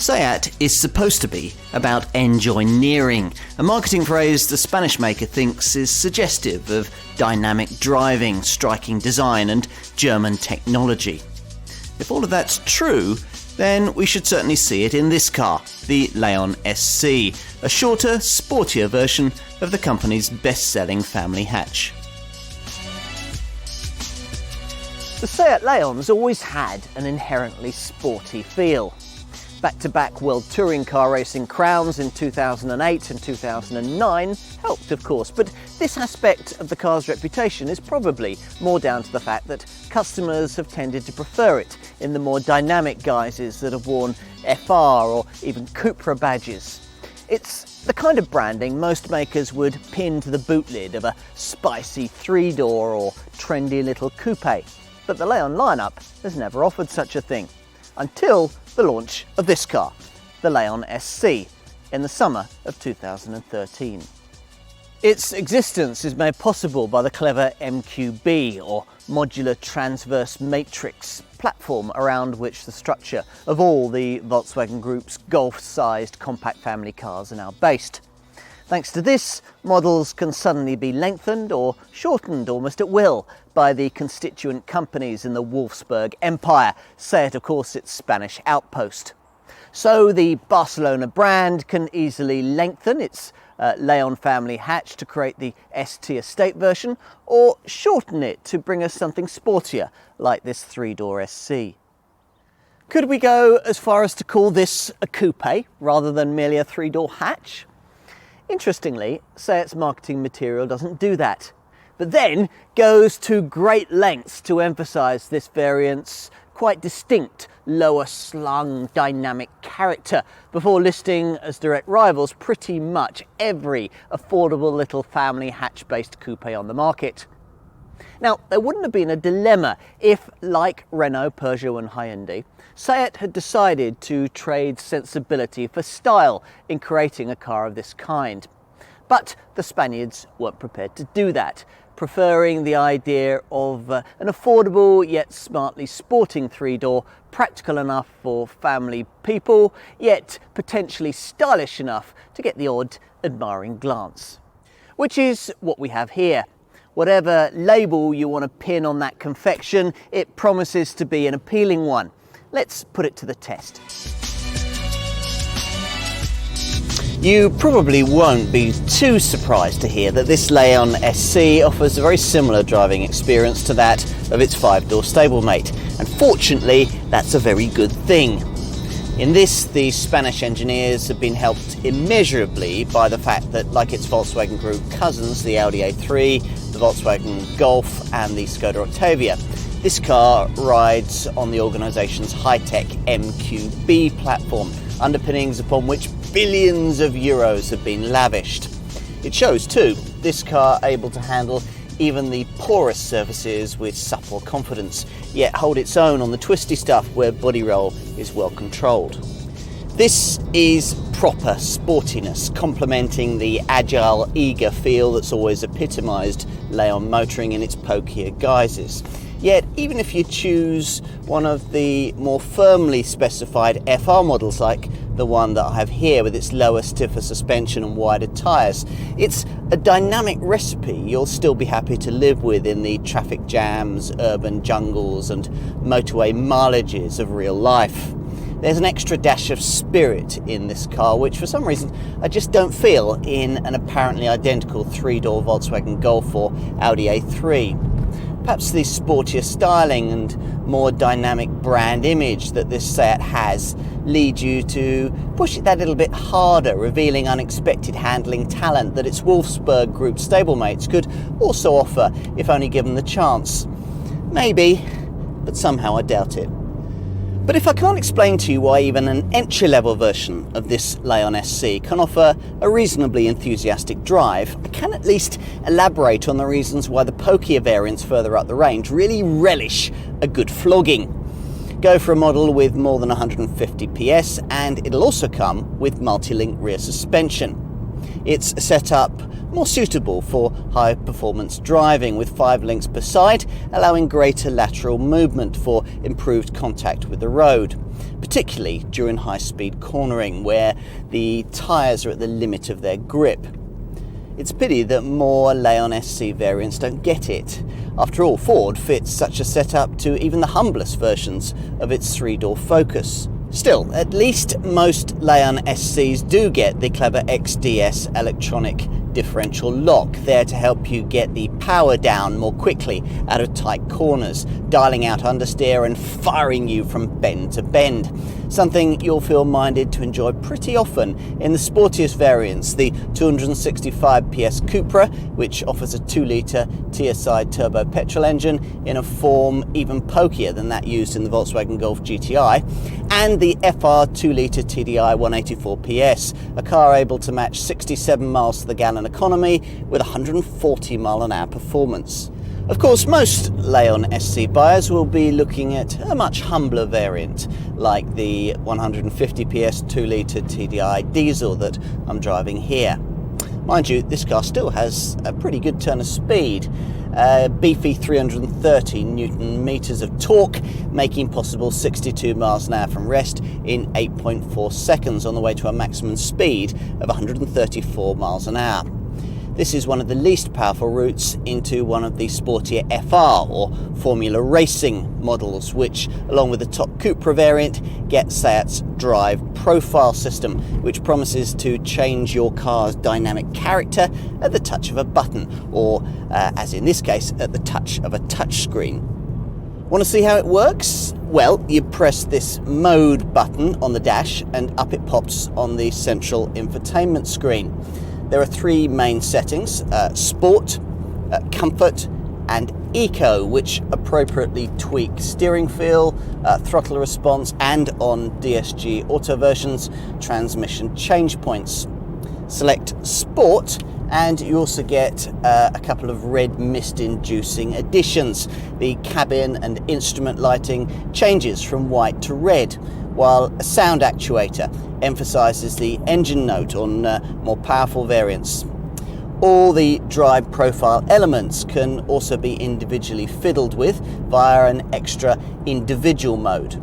SEAT is supposed to be about enjoyneering, a marketing phrase the Spanish maker thinks is suggestive of dynamic driving, striking design and German technology. If all of that's true, then we should certainly see it in this car, the Leon SC, a shorter, sportier version of the company's best-selling family hatch. The SEAT Leon's always had an inherently sporty feel. Back-to-back World Touring Car Racing crowns in 2008 and 2009 helped, of course, but this aspect of the car's reputation is probably more down to the fact that customers have tended to prefer it in the more dynamic guises that have worn FR or even coupe badges. It's the kind of branding most makers would pin to the boot lid of a spicy three-door or trendy little coupe, but the Leon lineup has never offered such a thing, until the launch of this car, the Leon SC, in the summer of 2013. Its existence is made possible by the clever MQB, or modular transverse matrix, platform around which the structure of all the Volkswagen Group's Golf-sized compact family cars are now based. Thanks to this, models can suddenly be lengthened or shortened almost at will by the constituent companies in the Wolfsburg empire, SEAT of course its Spanish outpost. So the Barcelona brand can easily lengthen its Leon family hatch to create the ST Estate version, or shorten it to bring us something sportier like this three-door SC. Could we go as far as to call this a coupe rather than merely a three-door hatch? Interestingly, SEAT's marketing material doesn't do that, but then goes to great lengths to emphasise this variant's quite distinct lower-slung dynamic character before listing as direct rivals pretty much every affordable little family hatch-based coupe on the market. Now, there wouldn't have been a dilemma if, like Renault, Peugeot and Hyundai, SEAT had decided to trade sensibility for style in creating a car of this kind. But the Spaniards weren't prepared to do that, preferring the idea of an affordable yet smartly sporting three-door, practical enough for family people, yet potentially stylish enough to get the odd admiring glance. Which is what we have here. Whatever label you want to pin on that confection, it promises to be an appealing one. Let's put it to the test. You probably won't be too surprised to hear that this Leon SC offers a very similar driving experience to that of its five-door stablemate, and fortunately that's a very good thing. In this, the Spanish engineers have been helped immeasurably by the fact that, like its Volkswagen Group cousins, the Audi A3, the Volkswagen Golf and the Skoda Octavia, this car rides on the organisation's high-tech MQB platform, underpinnings upon which billions of euros have been lavished. It shows too, this car able to handle even the poorest surfaces with supple confidence, yet hold its own on the twisty stuff where body roll is well controlled. This is proper sportiness, complementing the agile, eager feel that's always epitomised Leon motoring in its pokier guises. Yet, even if you choose one of the more firmly specified FR models like the one that I have here with its lower, stiffer suspension and wider tyres, it's a dynamic recipe you'll still be happy to live with in the traffic jams, urban jungles and motorway mileages of real life. There's an extra dash of spirit in this car, which for some reason I just don't feel in an apparently identical three-door Volkswagen Golf or Audi A3. Perhaps the sportier styling and more dynamic brand image that this SEAT has lead you to push it that little bit harder, revealing unexpected handling talent that its Wolfsburg Group stablemates could also offer if only given the chance. Maybe, but somehow I doubt it. But if I can't explain to you why even an entry-level version of this Leon SC can offer a reasonably enthusiastic drive, I can at least elaborate on the reasons why the pokier variants further up the range really relish a good flogging. Go for a model with more than 150 PS and it'll also come with multi-link rear suspension. It's set up more suitable for high performance driving with 5 links per side, allowing greater lateral movement for improved contact with the road, particularly during high speed cornering where the tyres are at the limit of their grip. It's a pity that more Leon SC variants don't get it. After all, Ford fits such a setup to even the humblest versions of its 3-door Focus. Still, at least most Leon SCs do get the clever XDS electronic differential lock there to help you get the power down more quickly out of tight corners, dialing out understeer and firing you from bend to bend. Something you'll feel minded to enjoy pretty often in the sportiest variants, the 265 PS Cupra, which offers a 2-litre TSI turbo petrol engine in a form even pokier than that used in the Volkswagen Golf GTI, and the FR 2-litre TDI 184 PS, a car able to match 67 miles to the gallon economy with 140 mile/hour performance. Of course, most Leon SC buyers will be looking at a much humbler variant, like the 150 PS 2-litre TDI diesel that I'm driving here. Mind you, this car still has a pretty good turn of speed, beefy 330 Newton meters of torque, making possible 62 miles an hour from rest in 8.4 seconds on the way to a maximum speed of 134 miles an hour. This is one of the least powerful routes into one of the sportier FR or Formula Racing models, which, along with the top Cupra variant, get Seat's Drive Profile system, which promises to change your car's dynamic character at the touch of a button, or, as in this case, at the touch of a touchscreen. Want to see how it works? Well, you press this mode button on the dash and up it pops on the central infotainment screen. There are 3 main settings, Sport, Comfort and Eco, which appropriately tweak steering feel, throttle response and, on DSG Auto versions, transmission change points. Select Sport and you also get a couple of red mist inducing additions. The cabin and instrument lighting changes from white to red, while a sound actuator emphasises the engine note on more powerful variants. All the drive profile elements can also be individually fiddled with via an extra individual mode.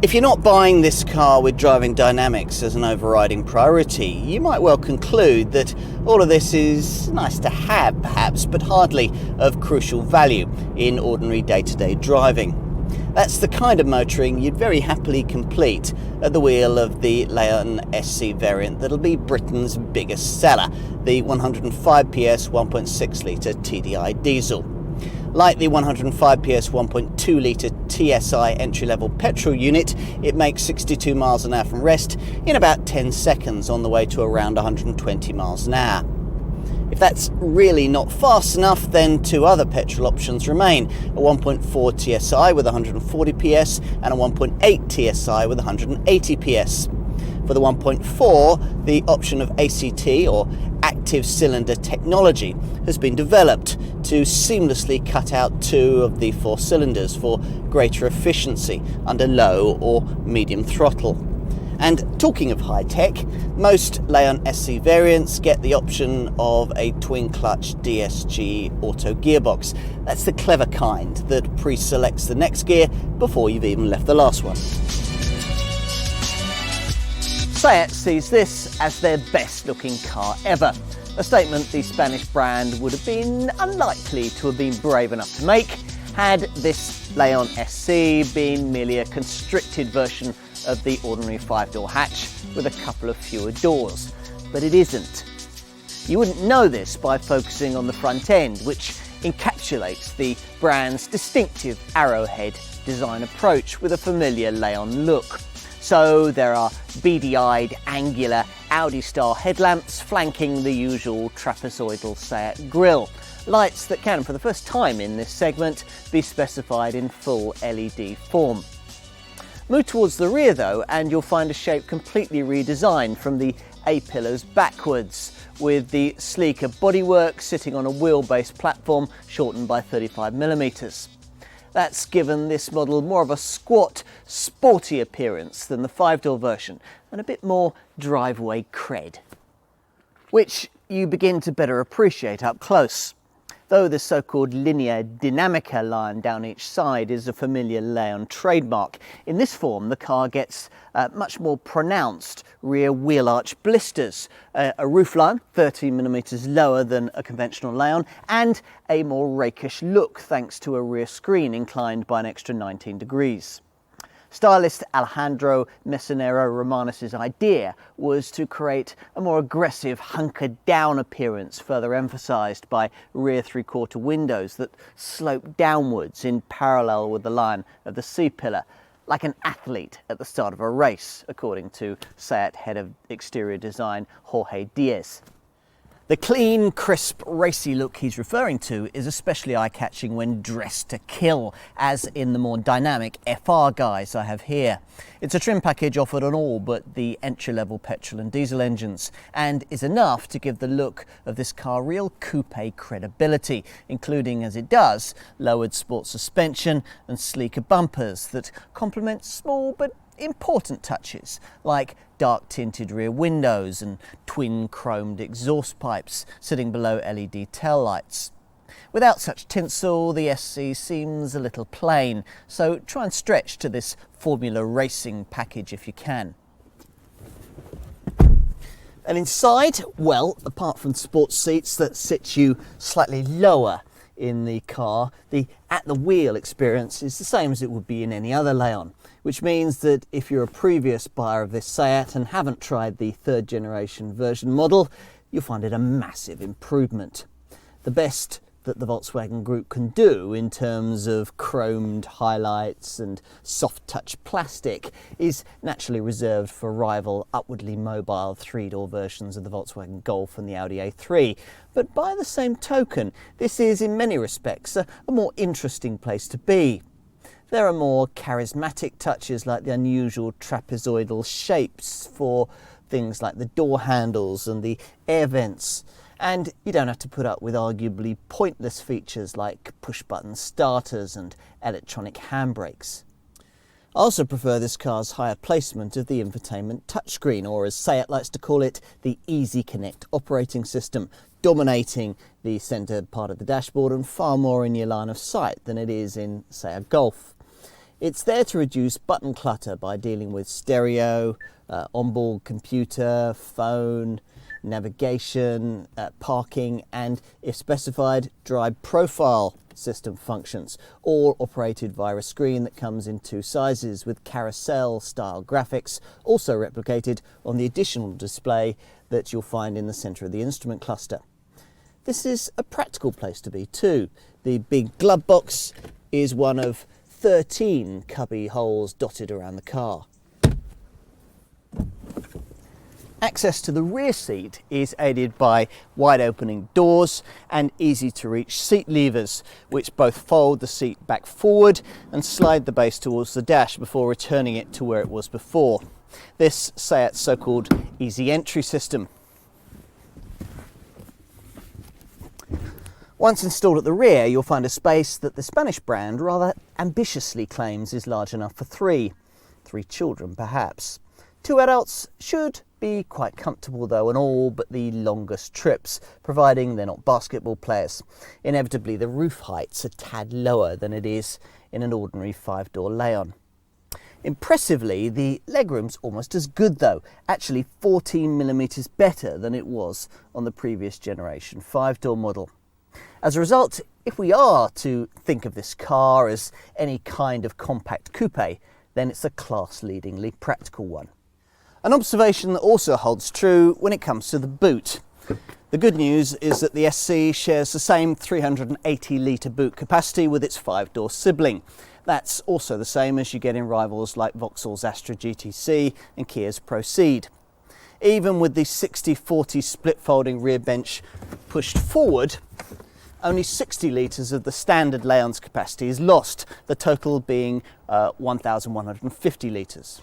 If you're not buying this car with driving dynamics as an overriding priority, you might well conclude that all of this is nice to have perhaps, but hardly of crucial value in ordinary day-to-day driving. That's the kind of motoring you'd very happily complete at the wheel of the Leon SC variant that'll be Britain's biggest seller, the 105 PS 1.6 litre TDI diesel. Like the 105 PS 1.2 litre TSI entry-level petrol unit, it makes 62 miles an hour from rest in about 10 seconds on the way to around 120 miles an hour. If that's really not fast enough, then 2 other petrol options remain, a 1.4 TSI with 140 PS and a 1.8 TSI with 180 PS. For the 1.4, the option of ACT or active cylinder technology has been developed to seamlessly cut out 2 of the 4 cylinders for greater efficiency under low or medium throttle. And talking of high-tech, most Leon SC variants get the option of a twin-clutch DSG auto gearbox. That's the clever kind that pre-selects the next gear before you've even left the last one. Seat sees this as their best-looking car ever, a statement the Spanish brand would have been unlikely to have been brave enough to make had this Leon SC been merely a constricted version of the ordinary 5-door hatch with a couple of fewer doors. But it isn't. You wouldn't know this by focusing on the front end, which encapsulates the brand's distinctive arrowhead design approach with a familiar Leon look. So there are beady-eyed, angular Audi-style headlamps flanking the usual trapezoidal Seat grille. Lights that can, for the first time in this segment, be specified in full LED form. Move towards the rear though and you'll find a shape completely redesigned from the A-pillars backwards, with the sleeker bodywork sitting on a wheelbase platform shortened by 35mm. That's given this model more of a squat, sporty appearance than the 5-door version and a bit more driveway cred. which you begin to better appreciate up close. Though the so-called linea dinamica line down each side is a familiar Leon trademark, in this form the car gets much more pronounced rear wheel arch blisters, a roofline 13mm lower than a conventional Leon, and a more rakish look thanks to a rear screen inclined by an extra 19 degrees. Stylist Alejandro Mesonero Romanes' idea was to create a more aggressive, hunkered down appearance, further emphasised by rear three-quarter windows that slope downwards in parallel with the line of the C-pillar, like an athlete at the start of a race, according to SEAT head of exterior design Jorge Diaz. The clean, crisp, racy look he's referring to is especially eye-catching when dressed to kill, as in the more dynamic FR guise I have here. It's a trim package offered on all but the entry-level petrol and diesel engines, and is enough to give the look of this car real coupe credibility, including, as it does, lowered sport suspension and sleeker bumpers that complement small but important touches like dark tinted rear windows and twin chromed exhaust pipes sitting below LED tail lights. Without such tinsel, the SC seems a little plain, so try and stretch to this Formula Racing package if you can. And inside, well, apart from sports seats that sit you slightly lower in the car, the at the wheel experience is the same as it would be in any other Leon, which means that if you're a previous buyer of this SEAT and haven't tried the third generation version model, you'll find it a massive improvement. The best that the Volkswagen Group can do in terms of chromed highlights and soft touch plastic is naturally reserved for rival upwardly mobile three-door versions of the Volkswagen Golf and the Audi A3. But by the same token, this is in many respects a more interesting place to be. There are more charismatic touches like the unusual trapezoidal shapes for things like the door handles and the air vents. And you don't have to put up with arguably pointless features like push-button starters and electronic handbrakes. I also prefer this car's higher placement of the infotainment touchscreen, or as SEAT likes to call it, the Easy Connect operating system, dominating the centre part of the dashboard and far more in your line of sight than it is in, say, a Golf. It's there to reduce button clutter by dealing with stereo, onboard computer, phone, navigation, parking, and, if specified, drive profile system functions, all operated via a screen that comes in two sizes with carousel style graphics, also replicated on the additional display that you'll find in the centre of the instrument cluster. This is a practical place to be too. The big glove box is one of 13 cubby holes dotted around the car. Access to the rear seat is aided by wide opening doors and easy to reach seat levers, which both fold the seat back forward and slide the base towards the dash before returning it to where it was before. This SEAT's so-called easy entry system. Once installed at the rear, you'll find a space that the Spanish brand rather ambitiously claims is large enough for three children perhaps. 2 adults should be quite comfortable though on all but the longest trips, providing they're not basketball players. Inevitably the roof height's a tad lower than it is in an ordinary 5-door Leon. Impressively, the legroom's almost as good though, actually 14mm better than it was on the previous generation 5-door model. As a result, if we are to think of this car as any kind of compact coupe, then it's a class-leadingly practical one. An observation that also holds true when it comes to the boot. The good news is that the SC shares the same 380 litre boot capacity with its 5-door sibling. That's also the same as you get in rivals like Vauxhall's Astra GTC and Kia's Proceed. Even with the 60-40 split folding rear bench pushed forward, only 60 litres of the standard Leon's capacity is lost, the total being 1,150 litres.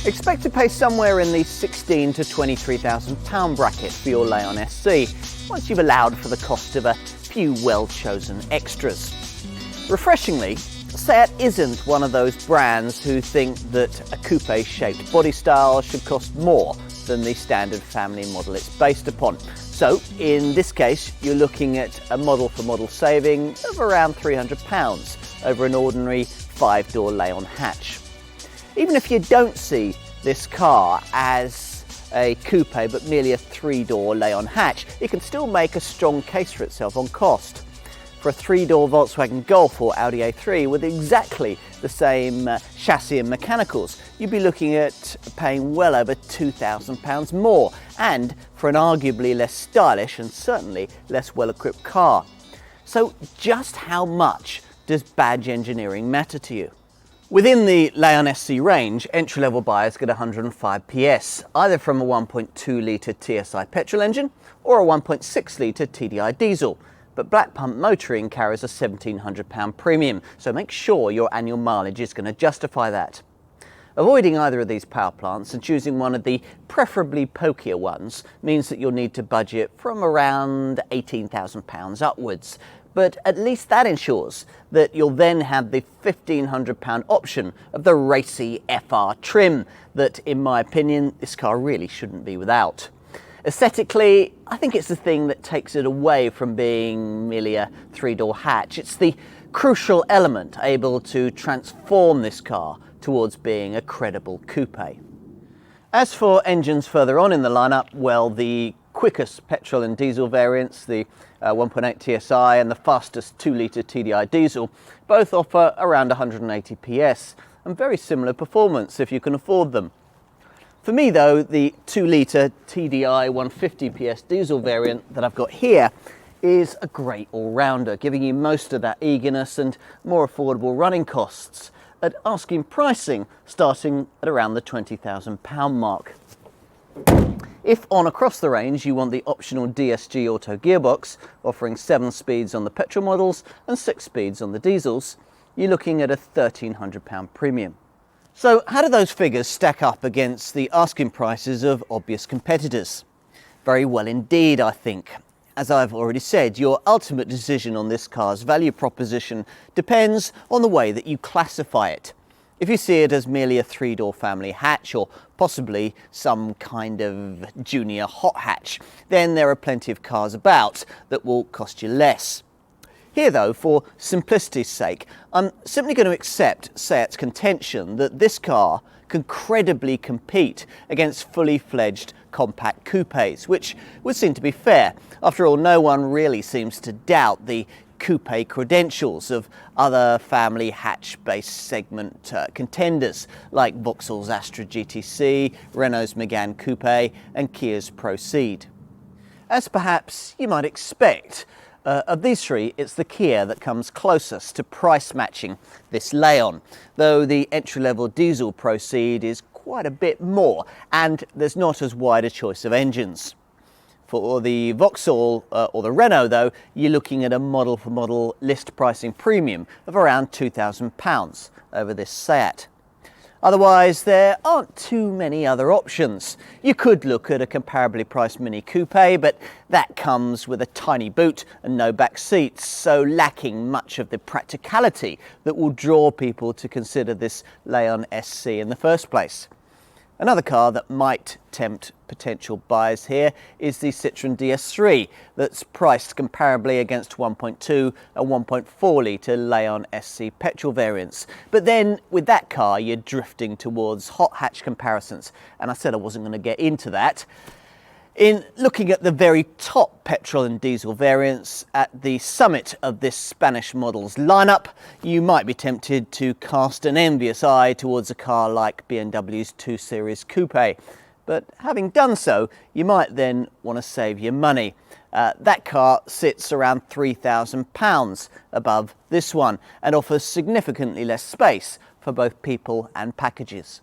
Expect to pay somewhere in the £16,000 to £23,000 bracket for your Leon SC, once you've allowed for the cost of a few well-chosen extras. Refreshingly, Seat isn't one of those brands who think that a coupe-shaped body style should cost more than the standard family model it's based upon. So in this case, you're looking at a model-for-model saving of around £300 over an ordinary 5-door lay-on hatch. Even if you don't see this car as a coupe but merely a 3-door lay-on hatch, it can still make a strong case for itself on cost. For a 3-door Volkswagen Golf or Audi A3 with exactly the same chassis and mechanicals, you'd be looking at paying well over £2,000 more, and for an arguably less stylish and certainly less well-equipped car. So just how much does badge engineering matter to you? Within the Leon SC range, entry-level buyers get 105 PS, either from a 1.2 litre TSI petrol engine or a 1.6 litre TDI diesel. But black pump motoring carries a £1,700 premium, so make sure your annual mileage is going to justify that. Avoiding either of these power plants and choosing one of the preferably pokier ones means that you'll need to budget from around £18,000 upwards. But at least that ensures that you'll then have the £1,500 option of the racy FR trim that, in my opinion, this car really shouldn't be without. Aesthetically, I think it's the thing that takes it away from being merely a 3-door hatch. It's the crucial element able to transform this car towards being a credible coupe. As for engines further on in the lineup, well, the quickest petrol and diesel variants, the 1.8 TSI and the fastest 2-litre TDI diesel, both offer around 180 PS and very similar performance if you can afford them. For me though, the 2-litre TDI 150 PS diesel variant that I've got here is a great all-rounder, giving you most of that eagerness and more affordable running costs at asking pricing starting at around the £20,000 mark. If on across the range you want the optional DSG auto gearbox, offering 7 speeds on the petrol models and 6 speeds on the diesels, you're looking at a £1,300 premium. So how do those figures stack up against the asking prices of obvious competitors? Very well indeed, I think. As I've already said, your ultimate decision on this car's value proposition depends on the way that you classify it. If you see it as merely a 3-door family hatch or possibly some kind of junior hot hatch, then there are plenty of cars about that will cost you less. Here though, for simplicity's sake, I'm simply going to accept Seat's contention that this car can credibly compete against fully fledged compact coupes, which would seem to be fair. After all, no one really seems to doubt the coupe credentials of other family hatch-based segment contenders like Vauxhall's Astra GTC, Renault's Megane Coupe and Kia's Proceed. As perhaps you might expect, of these three, it's the Kia that comes closest to price matching this Leon, though the entry-level diesel Proceed is quite a bit more and there's not as wide a choice of engines. For the Vauxhall or the Renault though, you're looking at a model-for-model list pricing premium of around £2,000 over this Seat. Otherwise, there aren't too many other options. You could look at a comparably priced Mini Coupe, but that comes with a tiny boot and no back seats, so lacking much of the practicality that will draw people to consider this Leon SC in the first place. Another car that might tempt potential buyers here is the Citroën DS3 that's priced comparably against 1.2 and 1.4 litre Leon SC petrol variants. But then with that car you're drifting towards hot hatch comparisons, and I said I wasn't going to get into that. In looking at the very top petrol and diesel variants at the summit of this Spanish model's lineup, you might be tempted to cast an envious eye towards a car like BMW's 2 Series Coupe. But having done so, you might then want to save your money. That car sits around £3,000 above this one and offers significantly less space for both people and packages.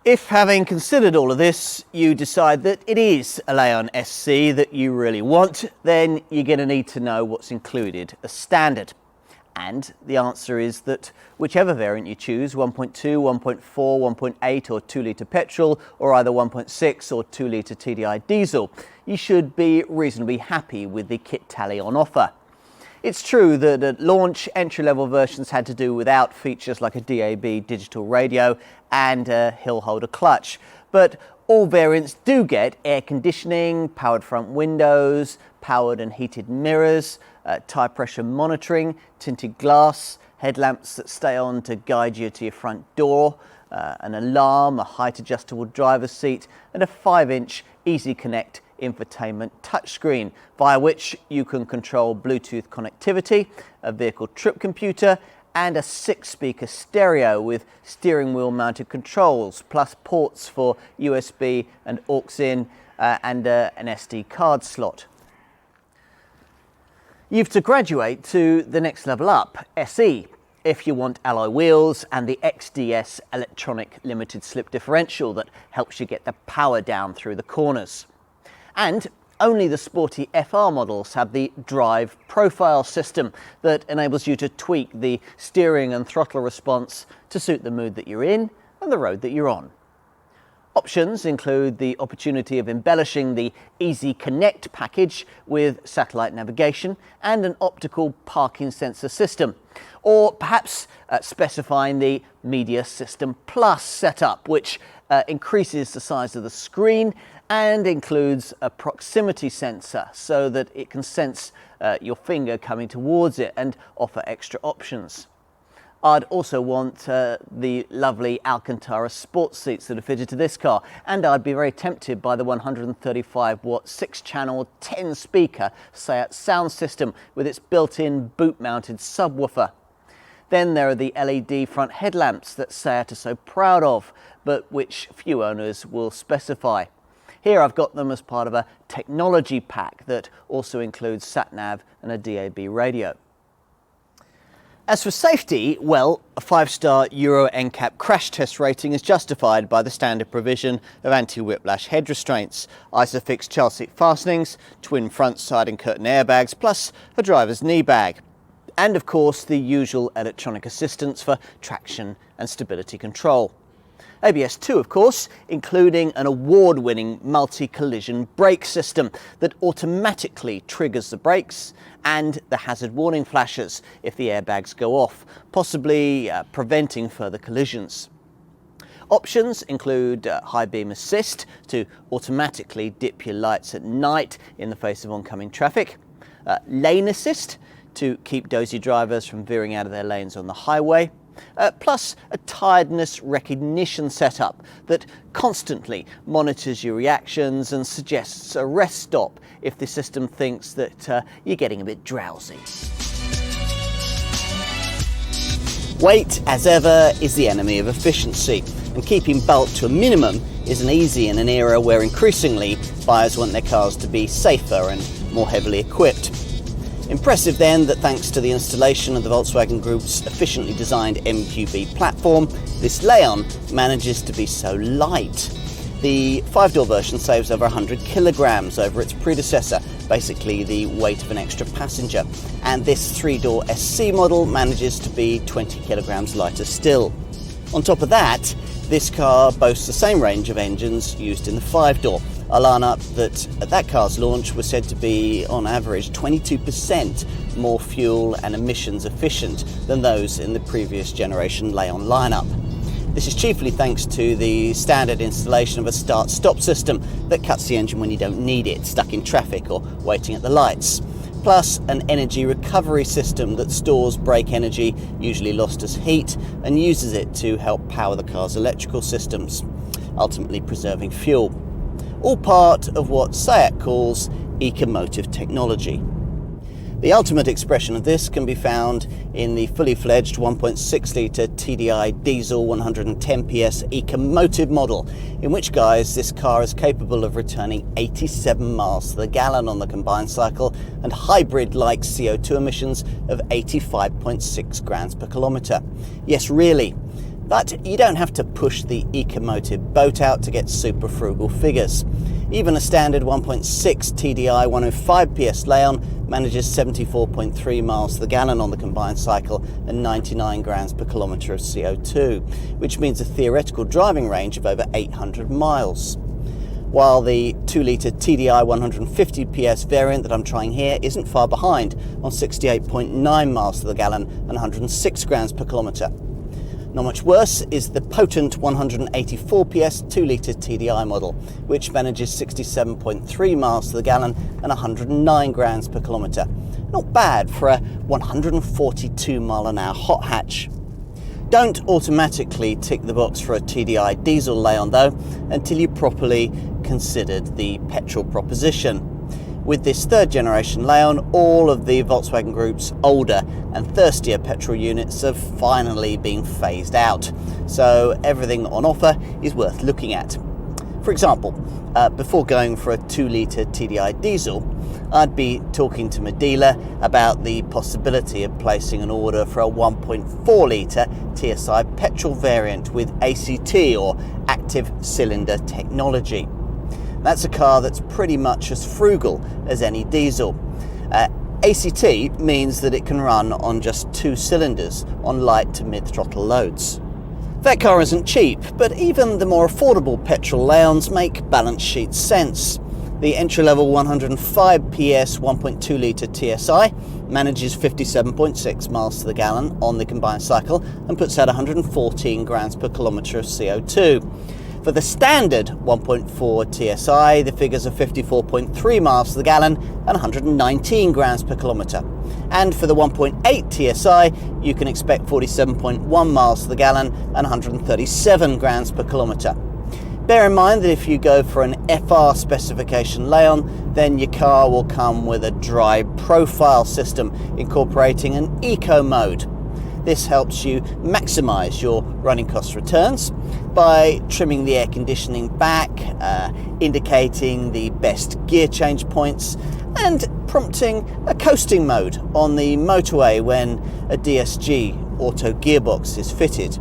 If, having considered all of this, you decide that it is a Leon SC that you really want, then you're going to need to know what's included as standard. And the answer is that whichever variant you choose, 1.2, 1.4, 1.8 or 2 litre petrol, or either 1.6 or 2 litre TDI diesel, you should be reasonably happy with the kit tally on offer. It's true that at launch, entry-level versions had to do without features like a DAB digital radio and a hill holder clutch, but all variants do get air conditioning, powered front windows, powered and heated mirrors, tyre pressure monitoring, tinted glass, headlamps that stay on to guide you to your front door, an alarm, a height adjustable driver's seat and a 5-inch Easy Connect infotainment touchscreen via which you can control Bluetooth connectivity, a vehicle trip computer and a 6-speaker stereo with steering wheel mounted controls plus ports for USB and aux-in and an SD card slot. You've to graduate to the next level up, SE, if you want alloy wheels and the XDS electronic limited slip differential that helps you get the power down through the corners. And only the sporty FR models have the drive profile system that enables you to tweak the steering and throttle response to suit the mood that you're in and the road that you're on. Options include the opportunity of embellishing the Easy Connect package with satellite navigation and an optical parking sensor system, or perhaps specifying the Media System Plus setup, which increases the size of the screen and includes a proximity sensor so that it can sense your finger coming towards it and offer extra options. I'd also want the lovely Alcantara sports seats that are fitted to this car, and I'd be very tempted by the 135 watt 6-channel 10-speaker Seat sound system with its built-in boot-mounted subwoofer. Then there are the LED front headlamps that Seat are so proud of, but which few owners will specify. Here I've got them as part of a technology pack that also includes sat-nav and a DAB radio. As for safety, well, a 5-star Euro NCAP crash test rating is justified by the standard provision of anti-whiplash head restraints, ISOFIX child seat fastenings, twin front, side and curtain airbags, plus a driver's knee bag. And of course the usual electronic assistance for traction and stability control. ABS 2, of course, including an award-winning multi-collision brake system that automatically triggers the brakes and the hazard warning flashes if the airbags go off, possibly preventing further collisions. Options include high beam assist to automatically dip your lights at night in the face of oncoming traffic, lane assist to keep dozy drivers from veering out of their lanes on the highway, plus a tiredness recognition setup that constantly monitors your reactions and suggests a rest stop if the system thinks that you're getting a bit drowsy. Weight, as ever, is the enemy of efficiency, and keeping bulk to a minimum isn't easy in an era where increasingly buyers want their cars to be safer and more heavily equipped. Impressive then that thanks to the installation of the Volkswagen Group's efficiently designed MQB platform, this Leon manages to be so light. The 5-door version saves over 100 kilograms over its predecessor, basically the weight of an extra passenger, and this 3-door SC model manages to be 20 kilograms lighter still. On top of that, this car boasts the same range of engines used in the 5-door, a lineup that at that car's launch was said to be on average 22% more fuel and emissions efficient than those in the previous generation Leon lineup. This is chiefly thanks to the standard installation of a start-stop system that cuts the engine when you don't need it, stuck in traffic or waiting at the lights, plus an energy recovery system that stores brake energy, usually lost as heat, and uses it to help power the car's electrical systems, ultimately preserving fuel. All part of what Seat calls ecomotive technology. The ultimate expression of this can be found in the fully fledged 1.6 litre TDI diesel 110 PS ecomotive model, in which guise this car is capable of returning 87 miles to the gallon on the combined cycle and hybrid-like CO2 emissions of 85.6 grams per kilometre. Yes, really. But you don't have to push the ecomotive boat out to get super frugal figures. Even a standard 1.6 TDI 105 PS Leon manages 74.3 miles to the gallon on the combined cycle and 99 grams per kilometre of CO2, which means a theoretical driving range of over 800 miles. while the 2-litre TDI 150 PS variant that I'm trying here isn't far behind on 68.9 miles to the gallon and 106 grams per kilometre. Not much worse is the potent 184 PS 2-litre TDI model, which manages 67.3 miles to the gallon and 109 grams per kilometre. Not bad for a 142 mile an hour hot hatch. Don't automatically tick the box for a TDI diesel Leon though, until you properly considered the petrol proposition. With this third generation Leon, all of the Volkswagen Group's older and thirstier petrol units have finally been phased out, so everything on offer is worth looking at. For example, before going for a 2-litre TDI diesel, I'd be talking to my dealer about the possibility of placing an order for a 1.4-litre TSI petrol variant with ACT or active cylinder technology. That's a car that's pretty much as frugal as any diesel. ACT means that it can run on just 2 cylinders on light to mid-throttle loads. That car isn't cheap, but even the more affordable petrol Leons make balance sheet sense. The entry-level 105 PS 1.2-litre TSI manages 57.6 miles to the gallon on the combined cycle and puts out 114 grams per kilometre of CO2. For the standard 1.4 TSI, the figures are 54.3 miles to the gallon and 119 grams per kilometre. And for the 1.8 TSI, you can expect 47.1 miles to the gallon and 137 grams per kilometre. Bear in mind that if you go for an FR specification Leon, then your car will come with a dry profile system incorporating an eco mode. This helps you maximise your running cost returns by trimming the air conditioning back, indicating the best gear change points, and prompting a coasting mode on the motorway when a DSG auto gearbox is fitted.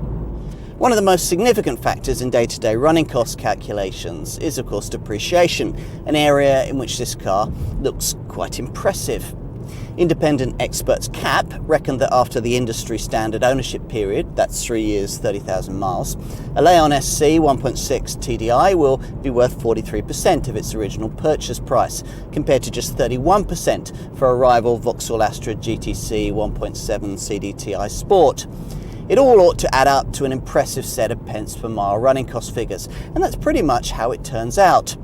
One of the most significant factors in day-to-day running cost calculations is of course depreciation, an area in which this car looks quite impressive. Independent experts CAP reckon that after the industry standard ownership period, that's 3 years, 30,000 miles, a Leon SC 1.6 TDI will be worth 43% of its original purchase price, compared to just 31% for a rival Vauxhall Astra GTC 1.7 CDTI Sport. It all ought to add up to an impressive set of pence per mile running cost figures, and that's pretty much how it turns out.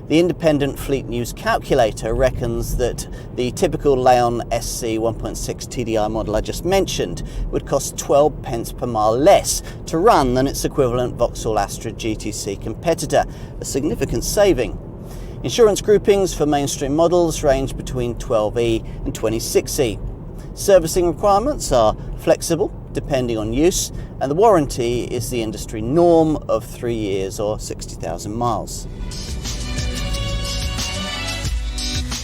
The independent Fleet News calculator reckons that the typical Leon SC 1.6 TDI model I just mentioned would cost 12 pence per mile less to run than its equivalent Vauxhall Astra GTC competitor, a significant saving. Insurance groupings for mainstream models range between 12E and 26E. Servicing requirements are flexible depending on use, and the warranty is the industry norm of 3 years or 60,000 miles.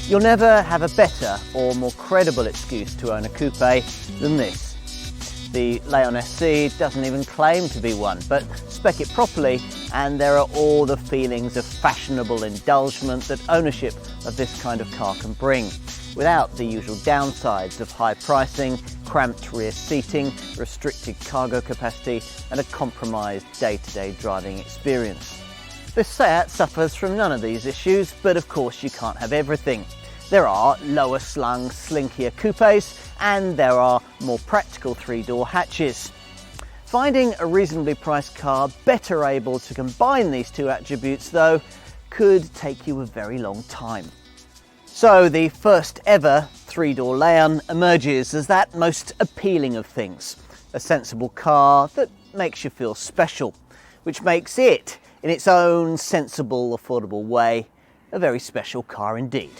You'll never have a better or more credible excuse to own a coupe than this. The Leon SC doesn't even claim to be one, but spec it properly and there are all the feelings of fashionable indulgement that ownership of this kind of car can bring, without the usual downsides of high pricing, cramped rear seating, restricted cargo capacity and a compromised day-to-day driving experience. This Seat suffers from none of these issues, but of course you can't have everything. There are lower-slung, slinkier coupes, and there are more practical 3-door hatches. Finding a reasonably priced car better able to combine these two attributes, though, could take you a very long time. So the first ever 3-door Leon emerges as that most appealing of things, a sensible car that makes you feel special, which makes it, in its own sensible, affordable way, a very special car indeed.